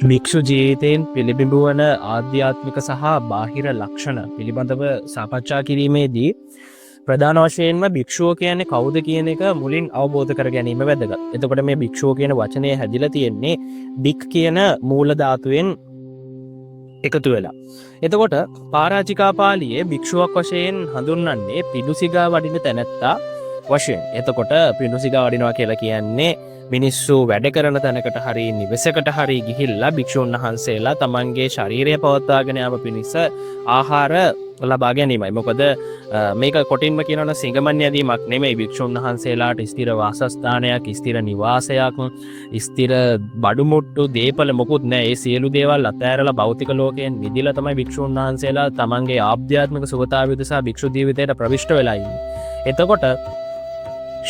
භික්ෂු ජීවිතයෙන් පිළිබිඹුවන ආධ්‍යාත්මික සහ බාහිර ලක්ෂණ පිළිබඳව සාකච්ඡා කිරීමේදී ප්‍රධාන වශයෙන්ම භික්ෂුව කියන්නේ කවුද කියන එක මුලින් අවබෝධ කර ගැනීම වැදගත්. එතකොට මේ භික්ෂුව කියන වචනය හැදිලා තියෙන්නේ භික් කියන මූල ධාතුවෙන් එකතු වෙලා. එතකොට පාරාජිකා පාළියේ භික්ෂුවක් වශයෙන් හඳුන්වන්නේ පිඬුසිඟා වඩින තැනැත්තා වශයෙන්. එතකොට පිඬුසිඟා වඩිනවා කියලා කියන්නේ මිනිස්සු වැඩ කරන තැනකට හරි නිවසකට හරි ගිහිල්ලා භික්ෂුන් වහන්සේලා තමන්ගේ ශරීරය පවත්වාගෙන යාම පිණිස ආහාර ලබා ගැනීමයි. මොකද මේක කොටින්ම කියනවනම් සිඟමන් යදීමක් නෙමෙයි. භික්ෂුන් වහන්සේලාට ස්ථිර වාසස්ථානයක්, ස්ථිර නිවාසයක්, ස්ථිර බඩුමුට්ටු දීපල මොකුත් නැහැ. ඒ සියලු දේවල් අතෑරලා භෞතික ලෝකයෙන් මිදිලා තමයි භික්ෂුන් වහන්සේලා තමන්ගේ ආධ්‍යාත්මික සුවතාවය උදෙසා භික්ෂු ජීවිතයට ප්‍රවිෂ්ඨ වෙලා ඉන්නේ. එතකොට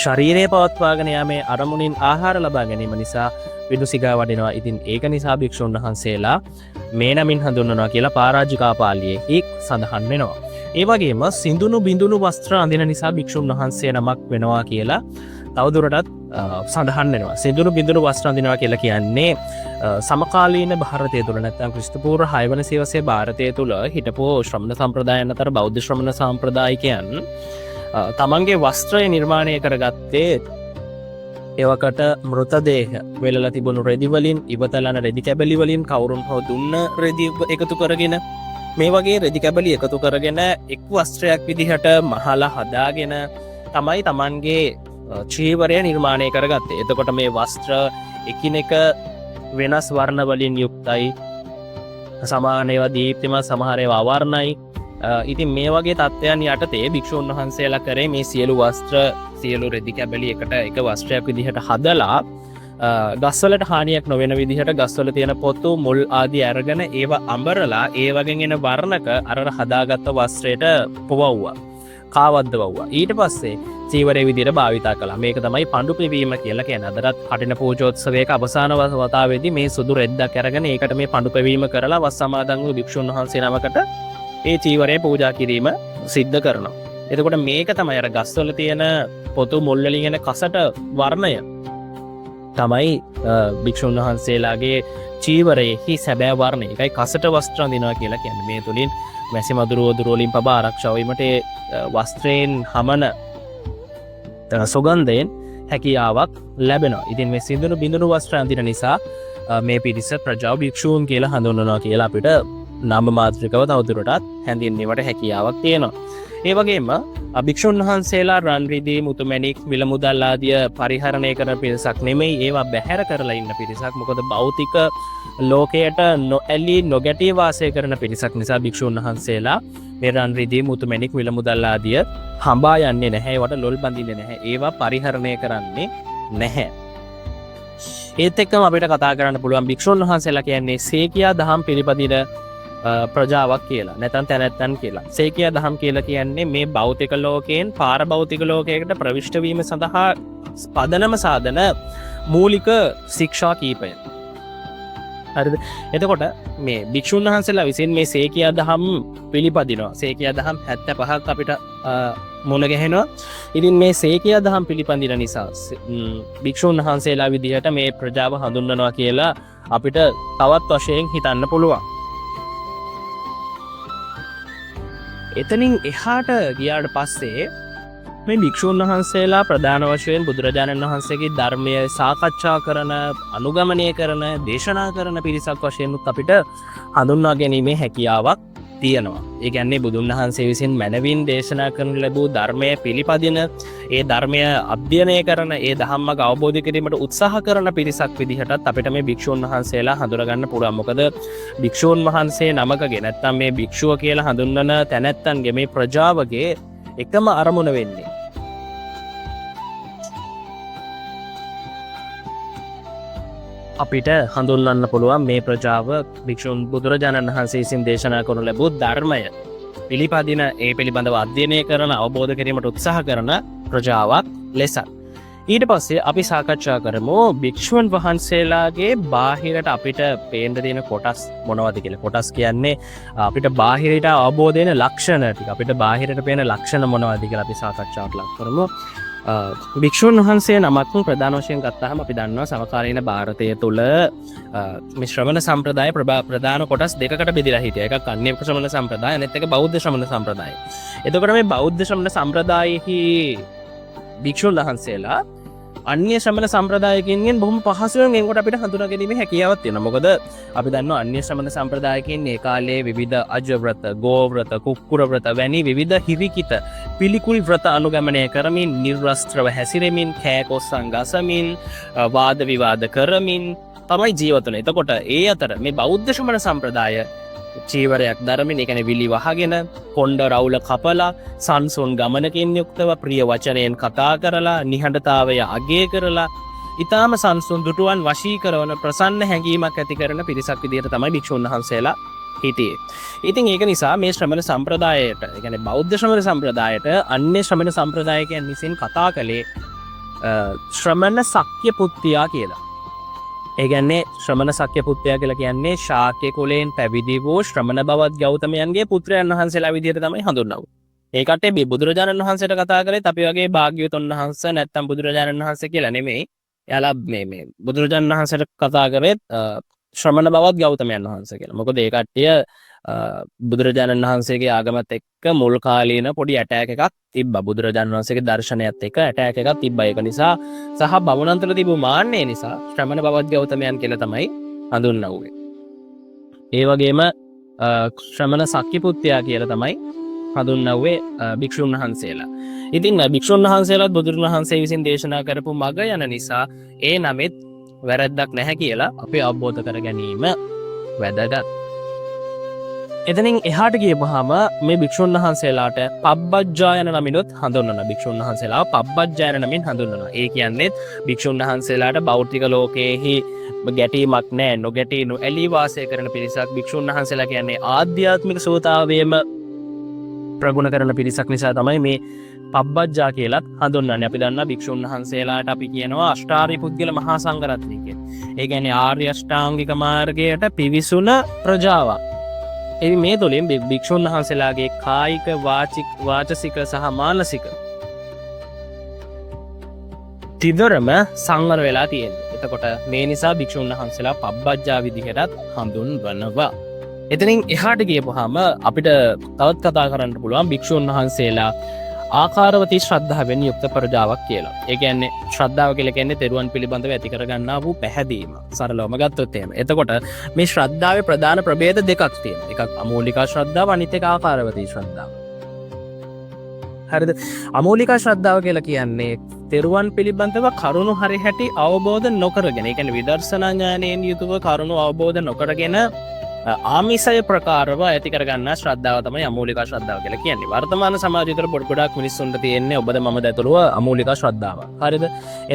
ශරීරය පවත්වාගෙන යාමේ අරමුණින් ආහාර ලබා ගැනීම නිසා පිඬුසිඟා වඩිනවා. ඉතින් ඒක නිසා භික්ෂුන් වහන්සේලා මේ නමින් හඳුන්වනවා කියලා පාරාජිකා පාළියේ සඳහන් වෙනවා. ඒ වගේම සිඳුණු බිඳුණු වස්ත්‍ර අඳින නිසා භික්ෂුන් වහන්සේ නමක් වෙනවා කියලා තවදුරටත් සඳහන් වෙනවා. සිඳුණු බිඳුණු වස්ත්‍ර අඳිනවා කියලා කියන්නේ සමකාලීන ಭಾರತය තුළ නැත්නම් ක්‍රිස්තු පූර්ව 6 වන සියවසේ ಭಾರತය තුළ හිටපු ශ්‍රමණ සම්ප්‍රදායන් අතර බෞද්ධ ශ්‍රමණ සම්ප්‍රදායිකයන් තමන්ගේ වස්ත්‍රය නිර්මාණය කරගත්තේ එවකට මෘතදේහ වෙලලා තිබුණු රෙදි වලින්, ඉවතලන රෙදි කැබලි වලින් කවුරුන් හෝ දුන්න රෙදි එකතු කරගෙන මේ වගේ රෙදි කැබලි එකතු කරගෙන එක් වස්ත්‍රයක් විදිහට මහලා හදාගෙන තමයි තමන්ගේ චීවරය නිර්මාණය කරගත්තේ. එතකොට මේ වස්ත්‍ර එකිනෙක වෙනස් වර්ණ වලින් යුක්තයි. සමාන ඒවා දීප්තිමත්, සමහර ඒවා අවර්ණයි. ඉතින් මේ වගේ තත්ත්වයන් යටතේ භික්ෂුන් වහන්සේලා කරේ මේ සියලු වස්ත්‍ර, සියලු රෙදි කැබලි එකට එක වස්ත්‍රයක් විදිහට හදලා ගස්වලට හානියක් නොවන විදිහට ගස්වල තියෙන පොතු මුල් ආදී අරගෙන ඒවා අඹරලා ඒ වගේ එන වර්ණක අර හදාගත්ත වස්ත්‍රයට පොවවුවා, කාවද්දවුවා. ඊට පස්සේ චීවරයේ විදිහට භාවිතා කළා. මේක තමයි පඬු පෙවීම කියලා කියන්නේ. අදටත් කටින පූජෝත්සවයක අවසාන වතාවේදී මේ සුදු රෙද්දක් අරගෙන ඒකට මේ පඬු පෙවීම කරලා වස් සමාදන් වූ භික්ෂුන් වහන්සේ නමකට ඒ චීවරය පූජා කිරීම සිද්ධ කරනවා. එතකොට මේක තමයි අර ගස්වල තියෙන පොතු මුල් වලින් එන කසට වර්ණය තමයි භික්ෂුන් වහන්සේලාගේ චීවරයේ සැබෑ වර්ණය. ඒකයි කසට වස්ත්‍ර අඳිනවා කියලා කියන්නේ. මේ තුලින් මැසි මදුරු වදුරු වලින් පවා ආරක්ෂා වීමට ඒ වස්ත්‍රයෙන් හමන සුගන්ධයෙන් හැකියාවක් ලැබෙනවා. ඉතින් මේ සිඳුණු බිඳුණු වස්ත්‍ර අඳින නිසා මේ පිරිස ප්‍රජා භික්ෂූන් කියලා හඳුන්වනවා කියලා අපිට නාම මාත්‍රිකව තවදුරටත් හැඳින්වීමට හැකියාවක් තියෙනවා. ඒ වගේම භික්ෂුන් වහන්සේලා රන් රිදී, මුතුමැණික්, මිල මුදල් ආදිය පරිහරණය කරන පිරිසක් නෙමෙයි. ඒවා බැහැර කරලා ඉන්න පිරිසක්. මොකද භෞතික ලෝකයට නොඇලී නොගැටී වාසය කරන පිරිසක් නිසා භික්ෂුන් වහන්සේලා මේ රන් රිදී, මුතුමැණික්, මිල මුදල් ආදිය හඹා යන්නේ නැහැ. ඒවට ලොල් බඳින්නේ නැහැ. ඒවා පරිහරණය කරන්නේ නැහැ. ඒත් එක්කම අපිට කතා කරන්න පුළුවන් භික්ෂුන් වහන්සේලා කියන්නේ සේකියා දහම් පිළිපදින ප්‍රජාවක් කියලා, නැත්නම් තැනැත්තන් කියලා. සේකියා දහම් කියලා කියන්නේ මේ භෞතික ලෝකයෙන් පාරභෞතික ලෝකයකට ප්‍රවිෂ්ඨ වීම සඳහා පදනම සාධන මූලික ශික්ෂා කීපය. හරිද? එතකොට මේ භික්ෂුන් වහන්සේලා විසින් මේ සේකියා දහම් පිළිපදිනවා. සේකියා දහම් 75ක් අපිට මුණ ගැහෙනවා. ඉතින් මේ සේකියා දහම් පිළිපදින නිසා භික්ෂුන් වහන්සේලා විදිහට මේ ප්‍රජාව හඳුන්වනවා කියලා අපිට තවත් වශයෙන් හිතන්න පුළුවන්. එතනින් එහාට ගියාට පස්සේ මේ භික්ෂුන් වහන්සේලා ප්‍රධාන වශයෙන් බුදුරජාණන් වහන්සේගේ ධර්මය සාකච්ඡා කරන, අනුගමනය කරන, දේශනා කරන පිරිසක් වශයෙන් අපිට හඳුන්වා ගැනීමේ හැකියාවක් තියෙනවා. ඒ කියන්නේ බුදුන් වහන්සේ විසින් මැනවින් දේශනා කරන ලැබූ ධර්මය පිළිපදින, ඒ ධර්මය අධ්‍යයනය කරන, ඒ ධම්මක අවබෝධ කිරීමට උත්සාහ කරන පිරිසක් විදිහටත් අපිට මේ භික්ෂුන් වහන්සේලා හඳුනගන්න පුළුවන්. මොකද භික්ෂුන් වහන්සේ නමකගේ නැත්තම් මේ භික්ෂුව කියලා හඳුන්වන තැනැත්තන්ගේ මේ ප්‍රජාවගේ එකම අරමුණ වෙන්නේ අපිට හඳුන්වන්න පුළුවන් මේ ප්‍රජාව භික්ෂුන් බුදුරජාණන් වහන්සේ විසින් දේශනා කරනු ලැබූ ධර්මය පිළිපදින, ඒ පිළිබඳව අධ්‍යයනය කරන, අවබෝධ කිරීමට උත්සාහ කරන ප්‍රජාවක් ලෙස. ඊට පස්සේ අපි සාකච්ඡා කරමු භික්ෂුන් වහන්සේලාගේ බාහිරට අපිට පේන්න තියෙන කොටස් මොනවද කියලා. කොටස් කියන්නේ අපිට බාහිරට අවබෝධ වෙන ලක්ෂණ ටික. අපිට බාහිරට පේන ලක්ෂණ මොනවද කියලා අපි සාකච්ඡාවට ලක් කරමු. භික්ෂූන් වහන්සේ නමක් ප්‍රධාන වශයෙන් ගත්තහම අපි දන්නවා සමකාලීන භාරතය තුළ මේ ශ්‍රමණ සම්ප්‍රදාය ප්‍රධාන කොටස් දෙකකට බෙදලා හිටියා. එකක් අන්‍ය ශ්‍රමණ සම්ප්‍රදාය, අනෙත් එක බෞද්ධ ශ්‍රමණ සම්ප්‍රදාය. එතකොට මේ බෞද්ධ ශ්‍රමණ සම්ප්‍රදායෙහි භික්ෂූන් වහන්සේලා අන්‍ය ශ්‍රමණ සම්ප්‍රදායකින්ගෙන් බොහොම පහසුවෙන් එන්කොට අපිට හඳුනා ගැනීමේ හැකියාවක් තියෙනවා. මොකද අපි දන්නවා අන්‍ය ශ්‍රමණ සම්ප්‍රදායකින් ඒ කාලේ විවිධ අජව්‍රත, ගෝව්‍රත, කුක්කුර ව්‍රත වැනි විවිධ හිරිකිත පිළිකුල් ව්‍රත අනුගමනය කරමින් නිර්වස්ත්‍රව හැසිරෙමින්, කෑකොස්සන් ගසමින්, වාද විවාද කරමින් තමයි ජීවත් වුනේ. එතකොට ඒ අතර මේ බෞද්ධ ශ්‍රමණ සම්ප්‍රදාය චීවරයක් දරමින්, ඒ කියන්නේ විලි වහගෙන, කොණ්ඩ රවුල කපලා, සංසොන් ගමනකින් යුක්තව ප්‍රිය වචනයෙන් කතා කරලා, නිහඬතාවය අගය කරලා, ඊටාම සංසොන් දුටුවන් වශී කරන ප්‍රසන්න හැඟීමක් ඇති කරන පිරිසක් විදිහට තමයි භික්ෂුන් වහන්සේලා හිටියේ. ඉතින් ඒක නිසා මේ ශ්‍රමණ සම්ප්‍රදායයට, ඒ කියන්නේ බෞද්ධ ශ්‍රමණ සම්ප්‍රදායට අන්‍ය ශ්‍රමණ සම්ප්‍රදායකයන් විසින් කතා කළේ ශ්‍රමණ සක්්‍ය පුත්තියා කියලා. ඒ කියන්නේ ශ්‍රමණ සක්්‍ය පුත්‍රයා කියලා කියන්නේ ශාක්‍ය කුලයෙන් පැවිදි වූ ශ්‍රමණ බවත් ගෞතමයන්ගේ පුත්‍රයන් වහන්සේලා විදිහට තමයි හඳුන්වන්නේ. ඒකට මේ බුදුරජාණන් වහන්සේට කතා කරේ අපි වගේ භාග්‍යවතුන් වහන්සේ නැත්තම් බුදුරජාණන් වහන්සේ කියලා නෙමෙයි. එයාලා මේ බුදුරජාණන් වහන්සේට කතා කරේ ශ්‍රමණ බවත් ගෞතමයන් වහන්සේ කියලා. මොකද ඒ කට්ටිය බුදුරජාණන් වහන්සේගේ ආගමත් එක්ක මුල් කාලීන පොඩි ඇටැක් එකක් තිබ්බා. බුදුරජාණන් වහන්සේගේ දර්ශනයත් එක්ක ඇටැක් එකක් තිබ්බා. ඒක නිසා සහ බමුණන්තර තිබු මාන්නේ නිසා ශ්‍රමණ බවත් ගෞතමයන් කියලා තමයි හඳුන්වන්නේ. ඒ වගේම ශ්‍රමණ සක්්‍ය පුත්‍රයා කියලා තමයි හඳුන්වන්නේ භික්ෂුන් වහන්සේලා. ඉතින් භික්ෂුන් වහන්සේලාත් බුදුරජාණන් වහන්සේ විසින් දේශනා කරපු මග යන නිසා ඒ නමෙත් වැරද්දක් නැහැ කියලා අපි අවබෝධ කර ගැනීම වැදගත්. එතනින් එහාට ගියපුවාම මේ භික්ෂුන් වහන්සේලාට පබ්බජ්ජායන නමිනුත් හඳුන්වනවා. භික්ෂුන් වහන්සේලා පබ්බජ්ජායන නමින් හඳුන්වනවා. ඒ කියන්නේ භික්ෂුන් වහන්සේලාට භෞතික ලෝකයේහි ගැටීමක් නැහැ, නොගැටී නොඇලී වාසය කරන පිරිසක්. භික්ෂුන් වහන්සේලා කියන්නේ ආධ්‍යාත්මික සෝතාවයේම ප්‍රගුණ කරන පිරිසක් නිසා තමයි මේ පබ්බජ්ජා කියලත් හඳුන්වන්නේ. අපි දන්නා භික්ෂුන් වහන්සේලාට අපි කියනවා අෂ්ටාර්ය පුද්ගල මහා සංඝරත්නය කියලා. ඒ කියන්නේ ආර්ය අෂ්ටාංගික මාර්ගයට පිවිසුන ප්‍රජාවක්. මේ තුළින් භික්ෂුන් වහන්සේලාගේ කායික, වාචසික සහ මානසික තිදරම සංවර වෙලා තියෙනවා. එතකොට මේ නිසා භික්ෂුන් වහන්සේලා පබ්බජ්ජා විදිහටත් හඳුන්වනවා. එතනින් එහාට ගියපුවාම අපිට තවත් කතා කරන්න පුළුවන් භික්ෂුන් වහන්සේලා ආකාරවතී ශ්‍රද්ධාවෙන් යුක්ත ප්‍රජාවක් කියලා. ඒ කියන්නේ ශ්‍රද්ධාව කියලා කියන්නේ තෙරුවන් පිළිබඳව ඇති කරගන්නා වූ පැහැදීම. සරලවම ගත්තොත් එහෙම. එතකොට මේ ශ්‍රද්ධාවේ ප්‍රධාන ප්‍රභේද දෙකක් තියෙනවා. එකක් අමූලිකා ශ්‍රද්ධාව, අනිත් එක ආකාරවතී ශ්‍රද්ධාව. හරිද? අමූලිකා ශ්‍රද්ධාව කියලා කියන්නේ තෙරුවන් පිළිබඳව කරුණු හරි හැටි අවබෝධ නොකරගෙන, ඒ කියන්නේ විදර්ශනා ඥානයෙන් යුතුව කරුණු අවබෝධ නොකරගෙන ආමිසය ප්‍රකාරව ඇති කරගන්න ශ්‍රද්ධාව තමයි අමූලිකා ශ්‍රද්ධාව කියලා කියන්නේ. වර්තමාන සමාජය තුළ ගොඩක් මිනිස්සුන්ට තියෙන්නේ ඔබද මමද ඇතුළුව අමූලිකා ශ්‍රද්ධාව. හරිද?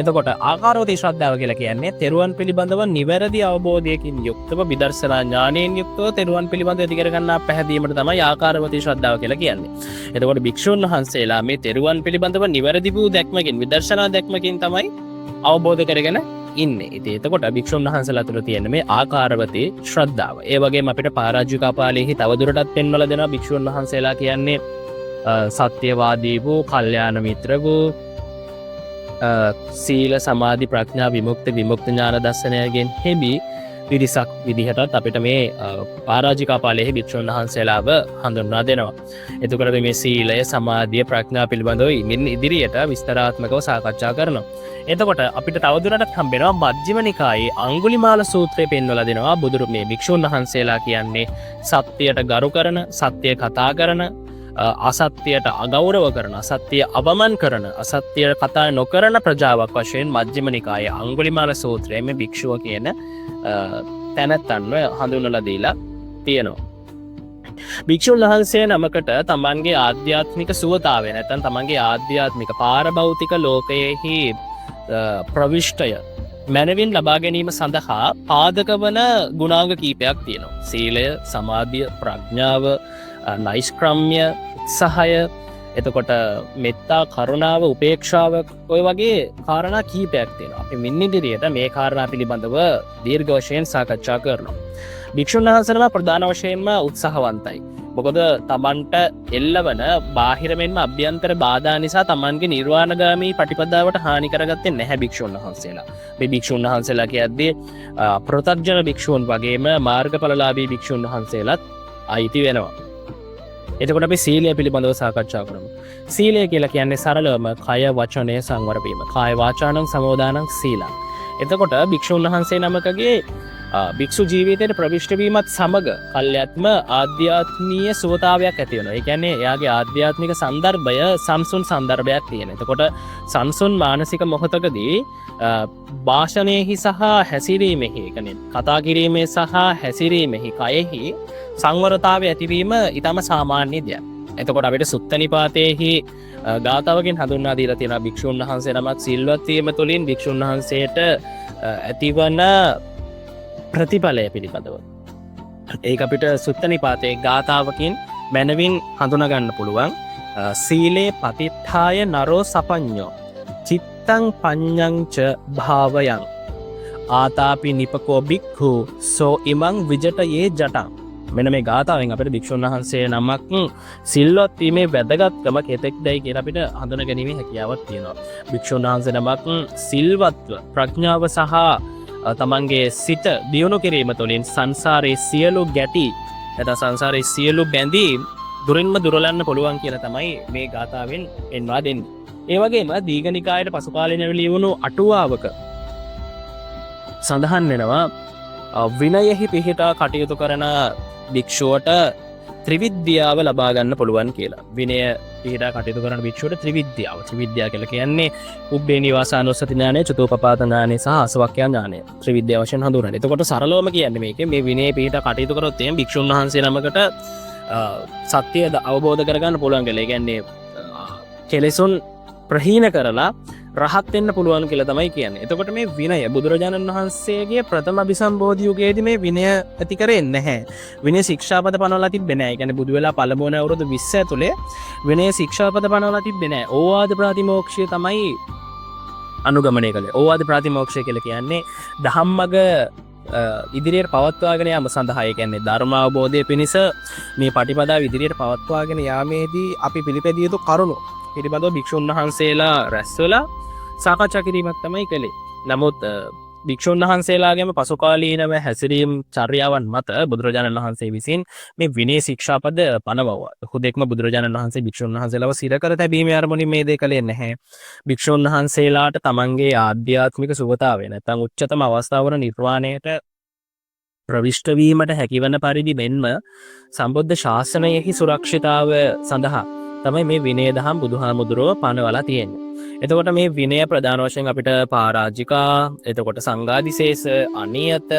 එතකොට ආකාරවතී ශ්‍රද්ධාව කියලා කියන්නේ තෙරුවන් පිළිබඳව නිවැරදි අවබෝධයකින් යුක්තව විදර්ශනා ඥානයෙන් යුක්තව තෙරුවන් පිළිබඳව ඇති කරගන්න පැහැදීමට තමයි ආකාරවතී ශ්‍රද්ධාව කියලා කියන්නේ. එතකොට භික්ෂුන් වහන්සේලා මේ තෙරුවන් පිළිබඳව නිවැරදි වූ දැක්මකින්, විදර්ශනා දැක්මකින් තමයි අවබෝධ කරගෙන ඉන්නේ. ඉතින් එතකොට භික්ෂුන් වහන්සේලා තුළ තියෙන මේ ආකාරවතී ශ්‍රද්ධාව. ඒ වගේම අපිට පරාජිකාපාලේහි තවදුරටත් පෙන්වලා දෙනවා භික්ෂුන් වහන්සේලා කියන්නේ සත්‍යවාදී වූ, කල්යාණ මිත්‍ර වූ, සීල සමාධි ප්‍රඥා විමුක්ති ඥාන දර්ශනයගෙන් හෙබි පිරිසක් විදිහටත් අපිට මේ පරාජිකාපාලේහි භික්ෂුන් වහන්සේලාව හඳුන්වා දෙනවා. එතකොට මේ සීලය, සමාධිය, ප්‍රඥා පිළිබඳව ඉමින් ඉදිරියට විස්තරාත්මකව සාකච්ඡා කරනවා. එතකොට අපිට තවදුරටත් හම්බෙනවා මජ්ක්‍ධිම නිකායේ අංගුලිමාල සූත්‍රය පෙන්වලා දෙනවා බුදුරු මේ භික්ෂුන් වහන්සේලා කියන්නේ සත්‍යයට ගරු කරන, සත්‍ය කතා කරන, අසත්‍යයට අගෞරව කරන, අසත්‍ය අවමන් කරන, අසත්‍යයට කතා නොකරන ප්‍රජාවක් වශයෙන් මජ්ක්‍ධිම නිකායේ අංගුලිමාල සූත්‍රයේ මේ භික්ෂුව කියන තැනැත්තන්ව හඳුන්වලා දීලා තියෙනවා. භික්ෂුන් වහන්සේ නමකට තමන්ගේ ආධ්‍යාත්මික සුවතාවය නැත්නම් තමන්ගේ ආධ්‍යාත්මික පාරභෞතික ලෝකයේහි ප්‍රවිෂ්ටය මැනවින් ලබා ගැනීම සඳහා පාදක වන ගුණාංග කීපයක් තියෙනවා. සීලය, සමාධිය, ප්‍රඥාව, නෛෂ්ක්‍රම්‍ය, උත්සාහය, එතකොට මෙත්තා, කරුණාව, උපේක්ෂාව, ඔය වගේ කාරණා කීපයක් තියෙනවා. අපි මින් ඉදිරියට මේ කාරණා පිළිබඳව දීර්ඝ වශයෙන් සාකච්ඡා කරනවා. භික්ෂුන් වහන්සේලා ප්‍රධාන වශයෙන්ම උත්සාහවන්තයි. මොකද තමන්ට එල්ලවන බාහිරමෙන්ම අභ්‍යන්තර බාධා නිසා තමන්ගේ නිර්වාණගාමී ප්‍රතිපදාවට හානි කරගත්තේ නැහැ භික්ෂුන් වහන්සේලා. මේ භික්ෂුන් වහන්සේලා කියද්දී ප්‍රතග්ජන භික්ෂුන් වගේම මාර්ගඵලලාභී භික්ෂුන් වහන්සේලාත් අයිති වෙනවා. එතකොට අපි සීලය පිළිබඳව සාකච්ඡා කරමු. සීලය කියලා කියන්නේ සරලවම කය වචනය සංවර වීම. කාය වාචානං සමෝදානං සීලං. එතකොට භික්ෂුන් වහන්සේ නමකගේ භික්ෂු ජීවිතයට ප්‍රවිෂ්ඨ වීමත් සමග කල්යත්ම ආධ්‍යාත්මීය සුවතාවයක් ඇති වෙනවා. ඒ කියන්නේ එයාගේ ආධ්‍යාත්මික සන්දර්භය සම්සුන් සන්දර්භයක් තියෙන. එතකොට සංසුන් මානසික මොහොතකදී භාෂණයෙහි සහ හැසිරීමෙහි, ඒ කියන්නේ කතා කිරීමේ සහ හැසිරීමෙහි කයෙහි සංවරතාවය ඇතිවීම ඊටම සාමාන්‍ය දෙයක්. එතකොට අපිට සුත්ත නිපාතයේහි ගාථාවකින් හඳුන්වා දීලා තියෙනවා භික්ෂුන් වහන්සේ නමක් සිල්වත් වීම තුළින් භික්ෂුන් වහන්සේට ඇතිවන ප්‍රතිඵලය පිළිබඳව. ඒක අපිට සුත්ත නිපාතයේ ගාථාවකින් මැනවින් හඳුනා ගන්න පුළුවන්. සීලේ පතිත්ථාය නරෝ සපඤ්ඤෝ චිත්තං පඤ්ඤං ච භාවයං ආතාපි නිපකෝ භික්ඛු සෝ ඉමං විජටයේ ජටං. මෙන්න මේ ගාථාවෙන් අපිට භික්ෂුන් වහන්සේ නමක් සිල්වත් වීමේ වැදගත්කම කෙතෙක් දැයි කියලා අපිට හඳුනා ගැනීමේ හැකියාවක් තියෙනවා. භික්ෂුන් වහන්සේ නමක් සිල්වත්ව ප්‍රඥාව සහ තමන්ගේ සිත දියුණු කිරීම තුළින් සංසාරයේ සියලු ගැටි නැත්නම් සංසාරයේ සියලු බැඳීම් දුරින්ම දුරලන්න පුළුවන් කියලා තමයි මේ ගාථාවෙන් එන්වා දෙන්නේ. ඒ වගේම දීඝනිකායේ පසු කාලීනව ලියවුණු අටුවාවක සඳහන් වෙනවා විනයෙහි පිහිටා කටයුතු කරන භික්ෂුවට ත්‍රිවිද්‍යාව ලබා ගන්න පුළුවන් කියලා. විනය පිහිටා කටයුතු කරන භික්ෂුවට ත්‍රිවිද්‍යාව. ත්‍රිවිද්‍යාව කියලා කියන්නේ උබ්බේ නිවාසානුස්සති ඥානය, චතුප්පපාත ඥානය සහ අසවක්ඛ්‍යා ඥානය. ත්‍රිවිද්‍යාව වශයෙන් හඳුන්වන්නේ. එතකොට සරලවම කියන්නේ මේකේ මේ විනය පිහිටා කටයුතු කරොත් එම් භික්ෂුන් වහන්සේ නමකට සත්‍ය අවබෝධ කරගන්න පුළුවන් කියලා. ඒ කියන්නේ කෙලෙසුන් ප්‍රහීන කරලා රහත් වෙන්න පුළුවන් කියලා තමයි කියන්නේ. එතකොට මේ විනය බුදුරජාණන් වහන්සේගේ ප්‍රථම අභිසම්බෝධි යුගයේදී මේ විනය ඇති කරේ නැහැ. විනය ශික්ෂාපද පනවලා තිබ්බේ නැහැ. ඒ කියන්නේ බුදු වෙලා පළමු වන අවුරුදු 20 ඇතුලේ විනය ශික්ෂාපද පනවලා තිබ්බේ නැහැ. ඕවාද ප්‍රතිමෝක්ෂය තමයි අනුගමනය කළේ. ඕවාද ප්‍රතිමෝක්ෂය කියලා කියන්නේ ධම්මග ඉදිරියට පවත්වාගෙන යාම සඳහා. ඒ කියන්නේ ධර්ම අවබෝධය පිණිස මේ පටිපදාව ඉදිරියට පවත්වාගෙන යාමේදී අපි පිළිපැදිය යුතු කරුණු පිළිබඳව භික්ෂුන් වහන්සේලා රැස්වලා සාකච්ඡා කිරීමක් තමයි කළේ. නමුත් භික්ෂුන් වහන්සේලාගේම පසුකාලීනව හැසිරීම් චර්යාවන් මත බුදුරජාණන් වහන්සේ විසින් මේ විනය ශික්ෂාපද පනවුවා. හුදෙක්ම බුදුරජාණන් වහන්සේ භික්ෂුන් වහන්සේලාව සිර කර තැබීමේ අරමුණින් මේ දේ කළේ නැහැ. භික්ෂුන් වහන්සේලාට තමන්ගේ ආධ්‍යාත්මික සුවතාවය නැත්නම් උච්චතම අවස්ථාවන නිර්වාණයට ප්‍රවිෂ්ඨ වීමට හැකිවන පරිදි මෙන්ම සම්බුද්ධ ශාසනයෙහි සුරක්ෂිතාව සඳහා තමයි මේ විනය දහම් බුදුහාමුදුරුව පනවලා තියෙන්නේ. එතකොට මේ විනය ප්‍රධාන වශයෙන් අපිට පරාජිකා, එතකොට සංඝාදිශේෂ, අනියත,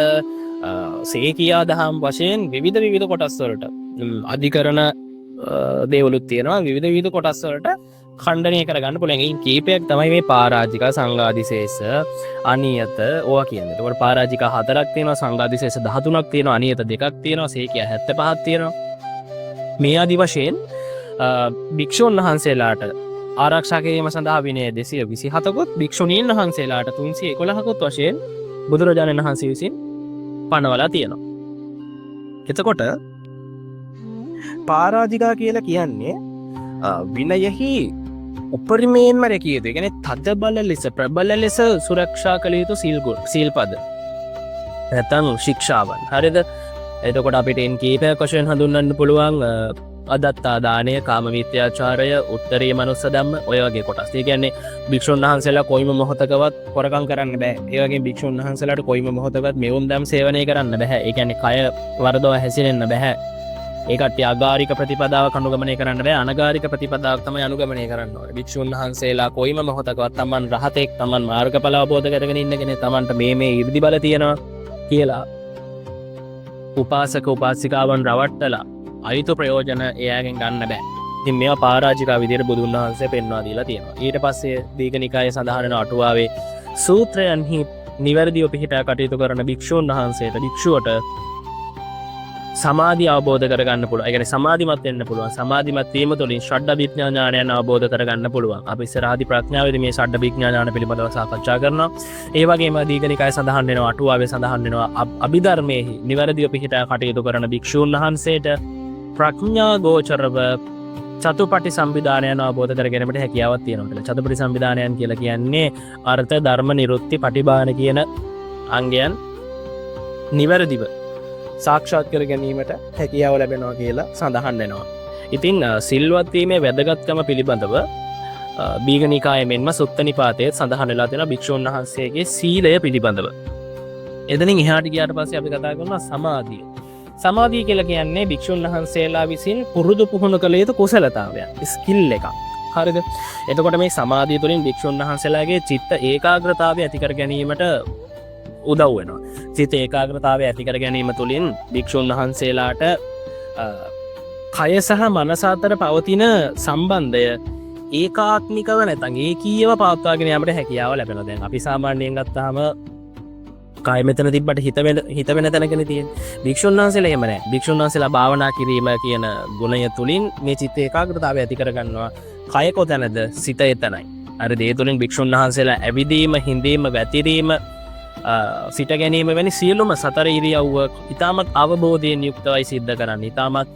සේකියා දහම් වශයෙන් විවිධ කොටස් වලට අධිකරණ දේවලුත් තියෙනවා. විවිධ කොටස් වලට ඛණ්ඩනය කරගන්න පුළුවන්. ඒකේ කීපයක් තමයි මේ පරාජිකා, සංඝාදිශේෂ, අනියත ඕවා කියන්නේ. එතකොට පරාජිකා 4ක් තියෙනවා, සංඝාදිශේෂ 13ක් තියෙනවා, අනියත 2ක් තියෙනවා, සේකියා 75ක් තියෙනවා. මේ ආදි වශයෙන් භික්ෂුන් වහන්සේලාට ආරක්ෂා කිරීම සඳහා විනය 227කුත්, භික්ෂුණීන් වහන්සේලාට 311කුත් වශයෙන් බුදුරජාණන් වහන්සේ විසින් පනවලා තියෙනවා. එතකොට පරාජිකා කියලා කියන්නේ විනයෙහි උපරිමයෙන්ම රැකිය යුතු, ඒ කියන්නේ තද බල ලෙස, ප්‍රබල ලෙස සුරක්ෂා කළ යුතු සීල්පද නැත්නම් ශික්ෂාවන්. හරිද? එතකොට අපිට එන් කීපයක් වශයෙන් හඳුන්වන්න පුළුවන්. අදත්තා දානය, කාම මිත්‍යාචාරය, උත්තරී මනුස්ස ධම්ම, ඔය වගේ කොටස්. ඒ කියන්නේ භික්ෂුන් වහන්සේලා කොයිම මොහොතකවත් හොරකම් කරන්න බෑ. ඒ වගේ භික්ෂුන් වහන්සේලාට කොයිම මොහොතකවත් මෙවුන් දම් සේවනය කරන්න බෑ. ඒ කියන්නේ කය වරදව හැසිරෙන්න බෑ. ඒකට අගාරික ප්‍රතිපදාවක් අනුගමනය කරන්න බෑ. අනගාරික ප්‍රතිපදාවක් තමයි අනුගමනය කරන්න ඕනේ. භික්ෂුන් වහන්සේලා කොයිම මොහොතකවත් තමන් රහතෙක්, තමන් මාර්ගඵල අවබෝධ කරගෙන ඉන්න කෙනෙක්, තමන්ට මේ ඉර්ධි බල තියෙනවා කියලා උපාසක උපාසිකාවන් රවට්ටලා අයිතු ප්‍රයෝජන එයාගෙන් ගන්න බෑ. ඉතින් මේවා පරාජිකා විදියට බුදුන් වහන්සේ පෙන්වා දීලා තියෙනවා. ඊට පස්සේ දීඝනිකායේ සඳහන් වෙන අටුවාවේ සූත්‍රයන්හි නිවැරදිව පිහිටා කටයුතු කරන භික්ෂුන් වහන්සේට, භික්ෂුවට සමාධිය අවබෝධ කරගන්න පුළුවන්. ඒ කියන්නේ සමාධිමත් වෙන්න පුළුවන්. සමාධිමත් වීම තුළින් ෂඩ්ඩවිඥා ඥානයන් අවබෝධ කරගන්න පුළුවන්. අපි ඉස්සරහදී ප්‍රඥාවේදී මේ ෂඩ්ඩවිඥා ඥාන පිළිබඳව සාකච්ඡා කරනවා. ඒ වගේම දීඝනිකායේ සඳහන් වෙනවා, අටුවාවේ සඳහන් වෙනවා අභිධර්මයේහි නිවැරදිව පිහිටා කටයුතු කරන භික්ෂුන් වහන්සේට ප්‍රඥා ගෝචරව චතුපටි සම්විධානයන් අවබෝධ කර ගැනීමට හැකියාවක් තියෙනවා. චතුපටි සම්විධානයන් කියලා කියන්නේ අර්ථ ධර්ම නිරුක්ති පටිභාන කියන අංගයන් නිවැරදිව සාක්ෂාත් කර ගැනීමට හැකියාව ලැබෙනවා කියලා සඳහන් වෙනවා. ඉතින් සිල්වත් වීමේ වැදගත්කම පිළිබඳව දීඝනිකායේ මෙන්ම සුත්ත නිපාතයේ සඳහන් වෙලා තියෙනවා භික්ෂුන් වහන්සේගේ සීලය පිළිබඳව. එතනින් එහාට ගියාට පස්සේ අපි කතා කරනවා සමාධිය. සමාධිය කියලා කියන්නේ භික්ෂුන් වහන්සේලා විසින් පුරුදු පුහුණු කළ යුතු කුසලතාවයක්, ස්කිල් එකක්. හරිද? එතකොට මේ සමාධිය තුළින් භික්ෂුන් වහන්සේලාගේ චිත්ත ඒකාග්‍රතාවය ඇති කර ගැනීමට උදව් වෙනවා. චිත්ත ඒකාග්‍රතාවය ඇති කර ගැනීම තුළින් භික්ෂුන් වහන්සේලාට කය සහ මනස අතර පවතින සම්බන්ධය ඒකාත්මිකව නැත්නම් ඒකීයව පවත්වාගෙන යාමට හැකියාව ලැබෙනවා. දැන් අපි සාමාන්‍යයෙන් ගත්තාම කය මෙතන තිබ්බට හිත වෙන තැනකනේ තියෙන්නේ. භික්ෂුන් වහන්සේලා එහෙම නැහැ. භික්ෂුන් වහන්සේලා භාවනා කිරීම කියන ගුණය තුලින් මේ චිත්ත ඒකාග්‍රතාවය ඇති කර ගන්නවා. කය කොතැනද? සිත එතනයි. අර දේ තුලින් භික්ෂුන් වහන්සේලා ඇවිදීම, හිඳීම, වැතිරීම, සිට ගැනීම වැනි සියලුම සතර ඉරියව්ව ඊටමත් අවබෝධයෙන් යුක්තවයි සිද්ධ කරන්නේ. ඊටමත්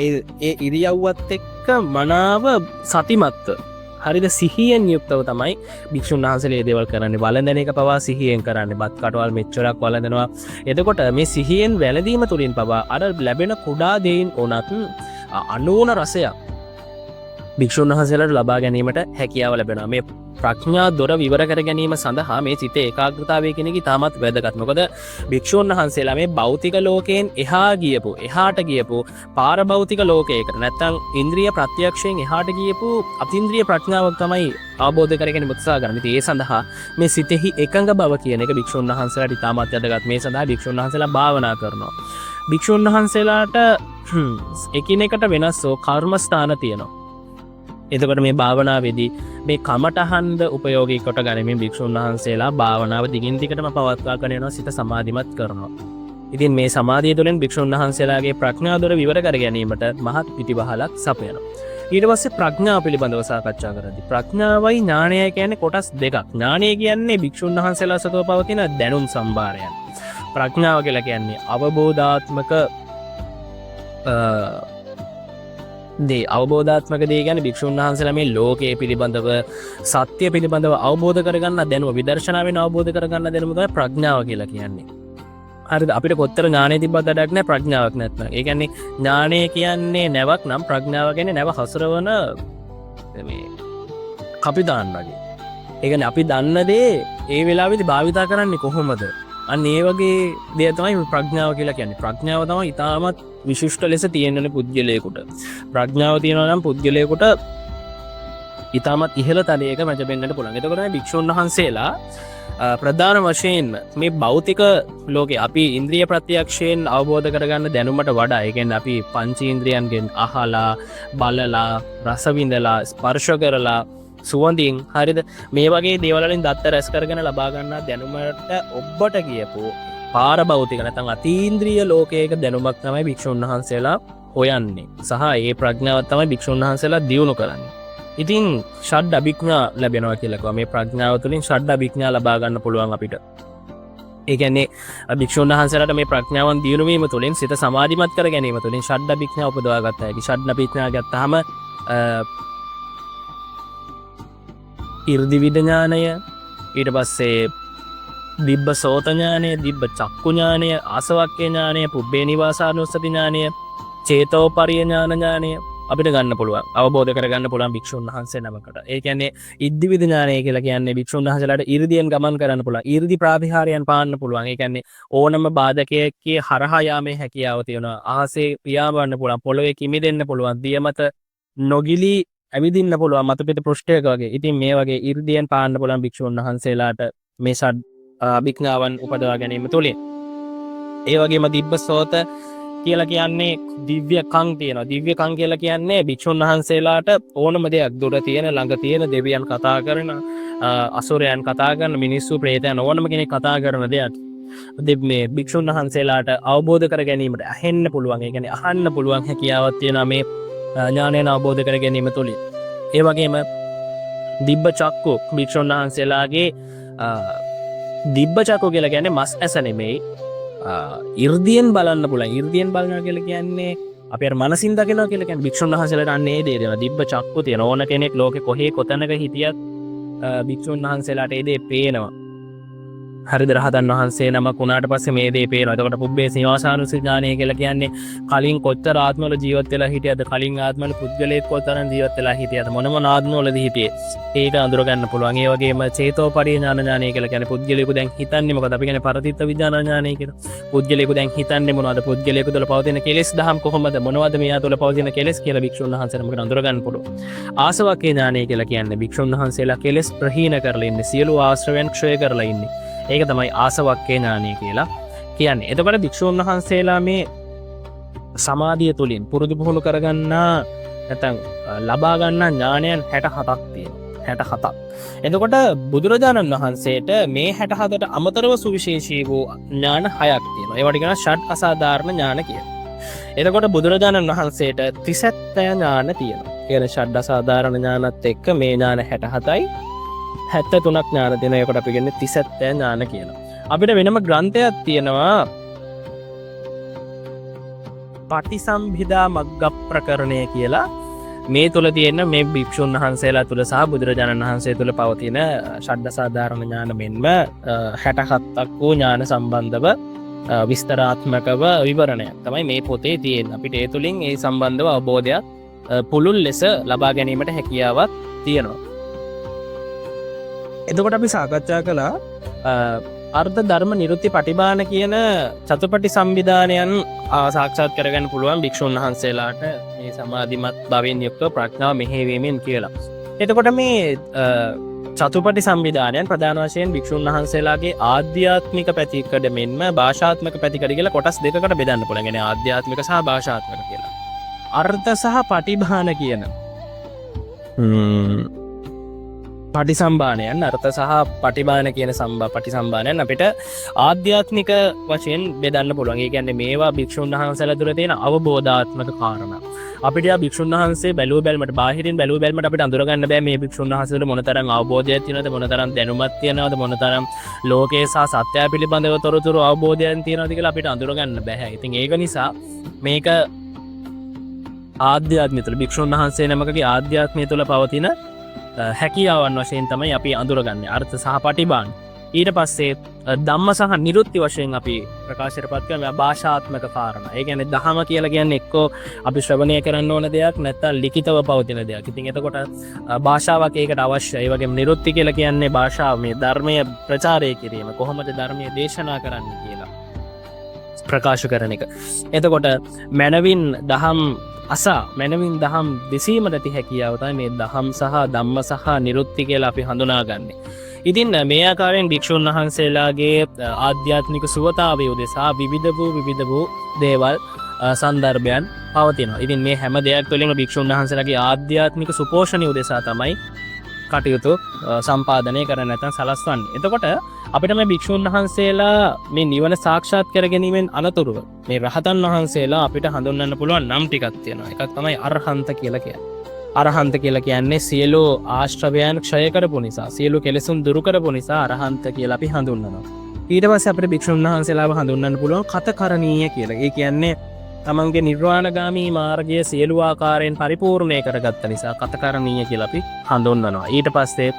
ඒ ඉරියව්වත් එක්ක මනාව සතිමත්ව, හරිද, සිහියෙන් යුක්තව තමයි භික්ෂුන් වහන්සේලා දේවල් කරන්නේ. වළඳන එක පවා සිහියෙන් කරන්නේ. බත් කටවල් මෙච්චරක් වළඳනවා. එතකොට මේ සිහියෙන් වැළඳීම තුලින් පවා අර ලැබෙන කුඩා දෙයින් උනත් අනුන රසයක් භික්ෂුන් වහන්සේලාට ලබා ගැනීමට හැකියාව ලැබෙනවා. මේ ප්‍රඥා දොර විවර කර ගැනීම සඳහා මේ චිත්ත ඒකාග්‍රතාවය කියන එක ඉතාමත් වැදගත්. මොකද භික්ෂුන් වහන්සේලා මේ භෞතික ලෝකයෙන් එහාට ගියපු පාරභෞතික ලෝකයකට නැත්නම් ඉන්ද්‍රිය ප්‍රත්‍යක්ෂයෙන් එහාට ගියපු අතින්ද්‍රිය ප්‍රඥාවක් තමයි අවබෝධ කර ගැනීම උත්සාහ කරන්නේ. ඉතින් ඒ සඳහා මේ සිතෙහි එකඟ බව කියන එක භික්ෂුන් වහන්සේලාට ඉතාමත් වැදගත්. මේ සඳහා භික්ෂුන් වහන්සේලා භාවනා කරනවා. භික්ෂුන් වහන්සේලාට එකිනෙකට වෙනස් කර්මස්ථාන තියෙනවා. එතකොට මේ භාවනාවේදී මේ කමටහන්ද උපයෝගී කොට ගනිමින් භික්ෂුන් වහන්සේලා භාවනාව දිගින් දිගටම පවත්වාගෙන යනවා, සිත සමාධිමත් කරනවා. ඉතින් මේ සමාධිය තුළින් භික්ෂුන් වහන්සේලාගේ ප්‍රඥා දොර විවර කර ගැනීමට මහත් පිටිවහලක් සපයනවා. ඊට පස්සේ ප්‍රඥාව පිළිබඳව සාකච්ඡා කරද්දී ප්‍රඥාවයි ඥානයයි කියන්නේ කොටස් දෙකක්. ඥානය කියන්නේ භික්ෂුන් වහන්සේලා සතුව පවතින දැනුම් සම්භාරයන්. ප්‍රඥාව කියලා කියන්නේ අවබෝධාත්මක අවබෝධාත්මක දේ ගැන භික්ෂුන් වහන්සේලා මේ ලෝකයේ පිළිබඳව, සත්‍ය පිළිබඳව අවබෝධ කරගන්න දැනුම, විදර්ශනාවෙන් අවබෝධ කරගන්න දැනුම තමයි ප්‍රඥාව කියලා කියන්නේ. හරිද? අපිට කොතර ඥානෙ තිබ්බත් වැඩක් නැහැ ප්‍රඥාවක් නැත්නම්. ඒ කියන්නේ ඥානය කියන්නේ නැවක් නම් ප්‍රඥාව කියන්නේ නැව හසුරවන මේ කපිතාන් වගේ. ඒ කියන්නේ අපි දන්න දේ ඒ වෙලාවෙදි භාවිතා කරන්නේ කොහොමද? අන්න ඒ වගේ දේ තමයි ප්‍රඥාව කියලා කියන්නේ. ප්‍රඥාව තමයි ඊටමත් විශිෂ්ට ලෙස තියෙනනේ පුද්ගලයෙකුට. ප්‍රඥාව තියෙනවා නම් පුද්ගලයෙකුට ඊටමත් ඉහළ තලයක මැජබෙන්නට පුළුවන්. එතකොට මේ භික්ෂුන් වහන්සේලා ප්‍රධාන වශයෙන් මේ භෞතික ලෝකේ අපි ඉන්ද්‍රිය ප්‍රත්‍යක්ෂයෙන් අවබෝධ කරගන්න දැනුමට වඩා, ඒ කියන්නේ අපි පංචේන්ද්‍රයන්ගෙන් අහලා, බලලා, රස විඳලා, ස්පර්ශ කරලා, සුවඳින්, හරිද, මේ වගේ දේවල් වලින් දත්ත රැස් කරගෙන ලබා ගන්නා දැනුමට ඔබට කියපු පාරභෞතික නැත්නම් අතීන්ද්‍රිය ලෝකයක දැනුමක් තමයි භික්ෂුන් වහන්සේලා හොයන්නේ. සහ ඒ ප්‍රඥාව තමයි භික්ෂුන් වහන්සේලා දියුණු කරන්නේ. ඉතින් ෂඩ් අභිඥා ලැබෙනවා කියලා කිව්වා. මේ ප්‍රඥාව තුළින් ෂඩ් අභිඥා ලබා ගන්න පුළුවන් අපිට. ඒ කියන්නේ භික්ෂුන් වහන්සේලාට මේ ප්‍රඥාවන් දියුණු වීම තුළින් සිත සමාධිමත් කර ගැනීම තුළින් ෂඩ් අභිඥා උපදවා ගන්න හැකි. ෂඩ් අභිඥා ගත්තාම ඉර්ධි විද ඥානය, ඊට පස්සේ දිබ්බ සෝත ඥානය, දිබ්බ චක්කු ඥානය, ආසවක්ඛ්‍ය ඥානය, පුබ්බේ නිවාසානුස්සති ඥානය, චේතෝපරිය ඥානය අපිට ගන්න පුළුවන්, අවබෝධ කරගන්න පුළුවන් භික්ෂුන් වහන්සේ නමකට. ඒ කියන්නේ ඉද්ධි විද ඥානය කියලා කියන්නේ භික්ෂුන් වහන්සේලාට 이르දියෙන් ගමන් කරන්න පුළුවන්, 이르දි ප්‍රාතිහාරයන් පාන්න පුළුවන්. ඒ කියන්නේ ඕනම බාධකයකේ හරහා යාමේ හැකියාව තියෙනවා. අහසේ පියාඹන්න පුළුවන්, පොළොවේ කිමිදෙන්න පුළුවන්, දිය මත නොගිලී ඇවිදින්න පුළුවන්, මත පිට පෘෂ්ඨයක වගේ. ඉතින් මේ වගේ 이르දියෙන් පාන්න පුළුවන් භික්ෂුන් වහන්සේලාට මේ ෂඩ් අභිඥාවන් උපදවා ගැනීම තුළින්. ඒ වගේම දිබ්බ සෝත කියලා කියන්නේ දිව්‍ය කං තියෙනවා. දිව්‍ය කං කියලා කියන්නේ භික්ෂුන් වහන්සේලාට ඕනම දෙයක්, දුර තියෙන, ළඟ තියෙන, දෙවියන් කතා කරන, අසුරයන් කතා කරන, මිනිස්සු, ප්‍රේතයන්, ඕනම කෙනෙක් කතා කරන දෙයක් මේ භික්ෂුන් වහන්සේලාට අවබෝධ කර ගැනීමට ඇහෙන්න පුළුවන්. ඒ කියන්නේ අහන්න පුළුවන් හැකියාවක් තියෙනවා මේ ඥානයෙන් අවබෝධ කර ගැනීම තුළින්. ඒ වගේම දිබ්බ චක්කු භික්ෂුන් වහන්සේලාගේ දිබ්බ චක්කු කියලා කියන්නේ මස් ඇස නෙමෙයි, 이르දියෙන් බලන්න පුළුවන්. 이르දියෙන් බලනවා කියලා කියන්නේ අපේ මනසින් දකිනවා කියලා කියන්නේ භික්ෂුන් වහන්සේලාට අන්නේ දේ දෙනවා. දිබ්බ චක්කු තියෙන ඕන කෙනෙක් ලෝකේ කොහේ කොතැනක හිටියත් භික්ෂුන් වහන්සේලාට ඒ දේ පේනවා. හරිද? රහතන් වහන්සේ නමක් වුණාට පස්සේ මේ දේ පේනවා. එතකොට පුබ්බේ සීවාසානුස්සති ඥානය කියලා කියන්නේ කලින් කොච්චර ආත්මවල ජීවත් වෙලා හිටියද, කලින් ආත්මවල පුද්ගලයෙක් කොතරම් ජීවත් වෙලා හිටියද, මොන මොන ආත්මවලද හිටියේ, ඒක අඳුර ගන්න පුළුවන්. ඒ වගේම චේතෝපරිඥාන ඥානය කියලා කියන්නේ පුද්ගලයෙකු දැන් හිතන්නේ මොකද? අපි කියන්නේ පරතිත්ත විඥාන ඥානය කියලා. පුද්ගලයෙකු දැන් හිතන්නේ මොනවද? පුද්ගලයෙකු තුළ පවතින කෙලෙස් දහම් කොහොමද? මොනවද මෙයා තුළ පවතින කෙලෙස් කියලා භික්ෂුන් වහන්සේලා මොකද අඳුර ගන්න පුළුවන්. ආසවක්ඛේ ඥානය කියලා කියන්නේ භික්ෂුන් වහන්සේලා කෙලෙස් ප්‍රහීන කරලා ඉන්නේ, සියලු ආශ්‍රවයන් ක්ෂය කරලා ඉන්නේ. ඒක තමයි ආසවක්ඛේ ඥානය කියලා කියන්නේ. එතකොට භික්ෂුන් වහන්සේලා මේ සමාධිය තුළින් පුරුදු පුහුණු කරගන්නා නැත්නම් ලබා ගන්නා ඥානයන් 67ක් තියෙනවා. 67ක්. එතකොට බුදුරජාණන් වහන්සේට මේ 67ට අමතරව සුවිශේෂී වූ ඥාන 6ක් තියෙනවා. ඒවට කියනවා ෂඩ් අසාධාරණ ඥාන කියලා. එතකොට බුදුරජාණන් වහන්සේට ත්‍රිසත්‍ය ඥාන තියෙනවා. කියන්නේ ෂඩ් අසාධාරණ ඥානත් එක්ක මේ ඥාන 67යි 73ක් ඥාන දෙන එකට අපි කියන්නේ ත්‍රිසත්‍ය ඥාන කියලා. අපිට වෙනම ග්‍රන්ථයක් තියෙනවා පටිසම්භිදා මග්ග ප්‍රකරණය කියලා. මේ තුල තියෙන මේ භික්ෂුන් වහන්සේලා තුල සහ බුදුරජාණන් වහන්සේ තුල පවතින ෂඩ්ඩසාධාරණ ඥාන මෙන්ම 67ක් වූ ඥාන සම්බන්ධව විස්තරාත්මකව විවරණයක් තමයි මේ පොතේ තියෙන්නේ. අපිට ඒ තුලින් ඒ සම්බන්ධව අවබෝධයක් පුළුල් ලෙස ලබා ගැනීමට හැකියාවක් තියෙනවා. එතකොට අපි සාකච්ඡා කළා අර්ථ ධර්ම නිරුත්ති පටිභාන කියන චතුපටි සම්විධානයන් සාක්ෂාත් කරගන්න පුළුවන් භික්ෂුන් වහන්සේලාට මේ සමාධිමත් භවෙන් යුක්ත ප්‍රඥාව මෙහෙයවීමෙන් කියලා. එතකොට මේ චතුපටි සම්විධානයන් ප්‍රධාන වශයෙන් භික්ෂුන් වහන්සේලාගේ ආධ්‍යාත්මික පැතිකඩ මෙන්ම භාෂාත්මක පැතිකඩ කියලා කොටස් දෙකකට බෙදන්න පුළුවන්. يعني ආධ්‍යාත්මික සහ භාෂාත්මක කියලා. අර්ථ සහ පටිභාන කියන පටිසම්භානයන් අර්ථ සහ පටිභාන කියන පටිසම්භානයන් අපිට ආධ්‍යාත්මික වශයෙන් බෙදන්න පුළුවන්. ඒ කියන්නේ මේවා භික්ෂුන් වහන්සේලා තුළ තියෙන අවබෝධාත්මක කාරණා. අපිට භික්ෂුන් වහන්සේ බැලුව බැලමට බාහිරින් බැලුව බැලමට අපිට අඳුර ගන්න බෑ මේ භික්ෂුන් වහන්සේලා මොනතරම් අවබෝධයක් තියෙනවද, මොනතරම් දැනුමක් තියෙනවද, මොනතරම් ලෝකේ සහ සත්‍යය පිළිබඳව තොරතුරු අවබෝධයක් තියෙනවද කියලා අපිට අඳුර ගන්න බෑ. ඉතින් ඒක නිසා මේක ආධ්‍යාත්මය තුළ භික්ෂුන් වහන්සේ නමකගේ ආධ්‍යාත්මය තුළ පවතින හැකියාවන් වශයෙන් තමයි අපි අඳුරගන්නේ අර්ථ සහ පටිභාන. ඊට පස්සේ ධම්ම සහ නිරුත්ති වශයෙන් අපි ප්‍රකාශයට පත් කරන භාෂාත්මක කාරණා. ඒ කියන්නේ දහම කියලා කියන්නේ එක්කෝ අපි ශ්‍රවණය කරන්න ඕන දෙයක් නැත්නම් ලිඛිතව පවතින දෙයක්. ඉතින් එතකොට භාෂාවක් ඒකට අවශ්‍යයි. ඒ වගේම නිරුත්ති කියලා කියන්නේ භාෂාව මේ ධර්මය ප්‍රචාරය කිරීම, කොහොමද ධර්මය දේශනා කරන්නේ කියලා ප්‍රකාශ කරන එක. එතකොට මනවින් දහම් මැනවින් දහම් දෙසීමට ඇති හැකියාව තමයි මේ දහම් සහ ධම්ම සහ නිරුත්ති කියලා අපි හඳුනාගන්නේ. ඉතින් මේ ආකාරයෙන් භික්ෂුන් වහන්සේලාගේ ආධ්‍යාත්මික සුවතාවය උදෙසා විවිධ වූ දේවල් සන්දර්භයන් පවතිනවා. ඉතින් මේ හැම දෙයක් තුළින්ම භික්ෂුන් වහන්සේලාගේ ආධ්‍යාත්මික සුපෝෂණය උදෙසා තමයි කටයුතු සම්පාදනය කරන්න නැත්නම් සලස්වන්නේ. එතකොට අපිට මේ භික්ෂුන් වහන්සේලා මේ නිවන සාක්ෂාත් කර ගැනීමෙන් අනතුරුව මේ රහතන් වහන්සේලා අපිට හඳුන්වන්න පුළුවන් නම් ටිකක් තියෙනවා. එකක් තමයි අරහන්ත කියලා කියන්නේ. අරහන්ත කියලා කියන්නේ සියලු ආශ්‍රවයන් ක්ෂය කරපු නිසා, සියලු කෙලෙසුන් දුරු කරපු නිසා අරහන්ත කියලා අපි හඳුන්වනවා. ඊට පස්සේ අපිට භික්ෂුන් වහන්සේලාව හඳුන්වන්න පුළුවන් කතකරණීය කියලා. ඒ කියන්නේ තමන්ගේ නිර්වාණගාමී මාර්ගය සියලු ආකාරයෙන් පරිපූර්ණය කරගත්ත නිසා කතකරණීය කියලා අපි හඳුන්වනවා. ඊට පස්සේ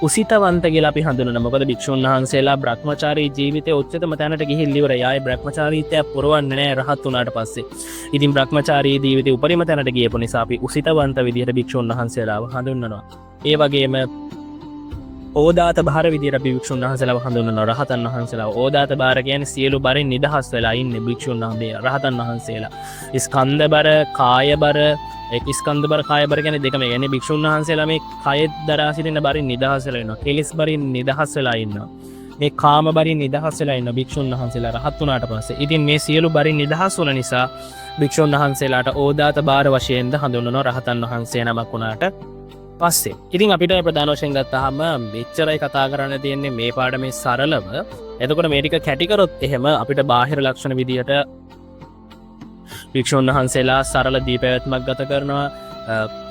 උසිතවන්ත කියලා අපි හඳුනනවා. මොකද භික්ෂුන් වහන්සේලා බ්‍රහ්මචාරී ජීවිතයේ උච්චතම තැනට ගිහිල්ලා ඉවරයි. ආයේ බ්‍රහ්මචාරීත්වය පුරවන්නේ නැහැ රහත් වුණාට පස්සේ. ඉතින් බ්‍රහ්මචාරී ජීවිතයේ උපරිම තැනට ගියපු නිසා අපි උසිතවන්ත විදිහට භික්ෂුන් වහන්සේලාව හඳුන්වනවා. ඒ වගේම ඕදාත භාර විදිහට අපි භික්ෂුන් වහන්සේලාව හඳුන්වනවා. රහතන් වහන්සේලාව ඕදාත භාර කියන්නේ සියලු බරින් නිදහස් වෙලා ඉන්නේ භික්ෂුන් වහන්සේ රහතන් වහන්සේලා. ස්කන්ධ බර, කාය බර, ස්කන්ධ බර, කාය බර කියන්නේ දෙකම. කියන්නේ භික්ෂුන් වහන්සේලා මේ කය දරා සිටින බරින් නිදහස් වෙලා ඉන්නවා. කෙලෙස් බරින් නිදහස් වෙලා ඉන්නවා. මේ කාම බරින් නිදහස් වෙලා ඉන්න භික්ෂුන් වහන්සේලා රහත් වුණාට පස්සේ. ඉතින් මේ සියලු බරින් නිදහස් වුණ නිසා භික්ෂුන් වහන්සේලාට ඕදාත භාර වශයෙන්ද හඳුන්වනවා රහතන් වහන්සේ නමක් වුණාට පස්සේ. ඉතින් අපිට ප්‍රධාන වශයෙන් ගත්තාම මෙච්චරයි කතා කරන්න තියෙන්නේ මේ පාඩමේ සරලව. එතකොට මේ ටික කැටි කරොත් එහෙම අපිට බාහිර ලක්ෂණ විදියට භික්ෂුන් වහන්සේලා සරල දීපැවැත්මක් ගත කරනවා,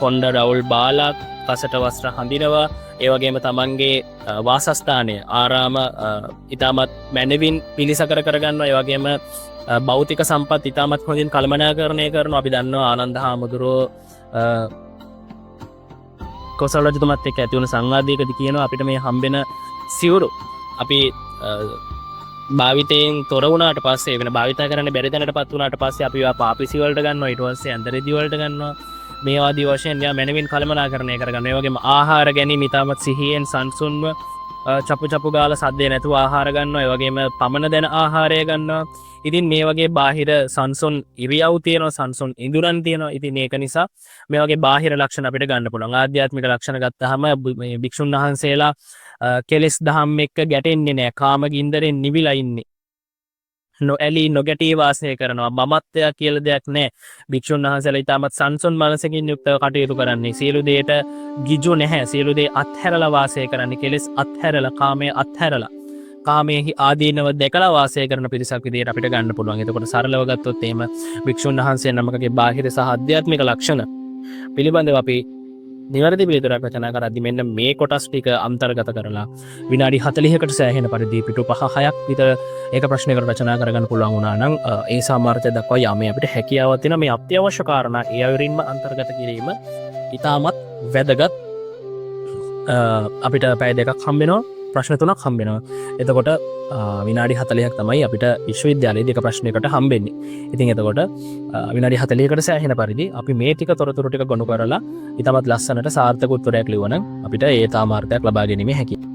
කොණ්ඩ රවුල් බාලක්, කසට වස්ත්‍ර හඳිනවා, ඒ වගේම තමන්ගේ වාසස්ථානය ආරාම ඉතාමත් මැනවින් පිළිසකර කරගන්නවා. ඒ වගේම බෞතික සම්පත් ඉතාමත් හොඳින් කළමනාකරණය කරන අපි දන්නවා ආනන්ද හාමුදුරුවෝ කොසල් රජතුමත් එක්ක ඇතිවුණ සංවාදයකදී කියනවා අපිට මේ හම්බෙන සිවුරු අපි භාවිතයෙන් තොර වුණාට පස්සේ වෙන භාවිතා කරන්න බැරි තැනට පත් වුණාට පස්සේ අපි ඒවා පාපිසි වලට ගන්නවා ඊට පස්සේ ඇඳරෙදි වලට ගන්නවා මේ ආදී වශයෙන් යා මනවින් කළමනාකරණය කරගන්න. ඒ වගේම ආහාර ගැනීම ඉතාමත් සිහියෙන් සංසුන්ව චපු ගාලා සද්දේ නැතුව ආහාර ගන්නවා. ඒ වගේම පමන දැන ආහාරය ගන්නවා. ඉතින් මේ වගේ බාහිර සංසුන් ඉරියව් තියෙනවා, සංසුන් ඉඳුරන් තියෙනවා. ඉතින් ඒක නිසා මේ වගේ බාහිර ලක්ෂණ අපිට ගන්න පුළුවන්. ආධ්‍යාත්මික ලක්ෂණ ගත්තාම මේ භික්ෂුන් වහන්සේලා කෙලෙස් දහම් එක්ක ගැටෙන්නේ නැහැ. කාම ගින්දරෙන් නිවිලා ඉන්නේ. නොඇලී නොගැටී වාසය කරනවා. මමත්වයක් කියලා දෙයක් නැහැ. භික්ෂුන් වහන්සේලා ඊටමත් සංසුන් මනසකින් යුක්තව කටයුතු කරන්නේ. සියලු දේට ගිජු නැහැ. සියලු දේ අත්හැරලා වාසය කරන්නේ. කෙලෙස් අත්හැරලා, කාමයේ අත්හැරලා, කාමයේ ආදීනව දැකලා වාසය කරන පිරිසක් විදිහට අපිට ගන්න පුළුවන්. එතකොට සරලව ගත්තොත් එහෙම භික්ෂුන් වහන්සේ නමකගේ බාහිර සහ ආධ්‍යාත්මික ලක්ෂණ පිළිබඳව අපි නිවැරදි පිළිතුරක් රචනා කරද්දී මෙන්න මේ කොටස් ටික අන්තර්ගත කරලා විනාඩි 40කට සෑහෙන පරිදි පිටු 5-6ක් විතර ඒක ප්‍රශ්නයකට රචනා කරගන්න පුළුවන් වුණා නම් ඒ සාමර්ථ්‍ය දක්වා යමේ අපිට හැකියාවක් තියෙන මේ අත්‍යවශ්‍ය කාරණා ඒ අයුරින්ම අන්තර්ගත කිරීම ඉතාමත් වැදගත්. අපිට පැය දෙකක් හම්බ වෙනවා, ප්‍රශ්න 3ක් හම්බ වෙනවා. එතකොට විනාඩි 40ක් තමයි අපිට විශ්වවිද්‍යාලයේදී එක ප්‍රශ්නයකට හම්බෙන්නේ. ඉතින් එතකොට විනාඩි 40කට සෑහෙන පරිදි අපි මේ ටික තොරතුරු ටික ගොනු කරලා ඉතාමත් ලස්සනට සාර්ථක උත්තරයක් ලියවනම් අපිට ඒ තාමාර්ථයක් ලබා ගැනීම හැකියි.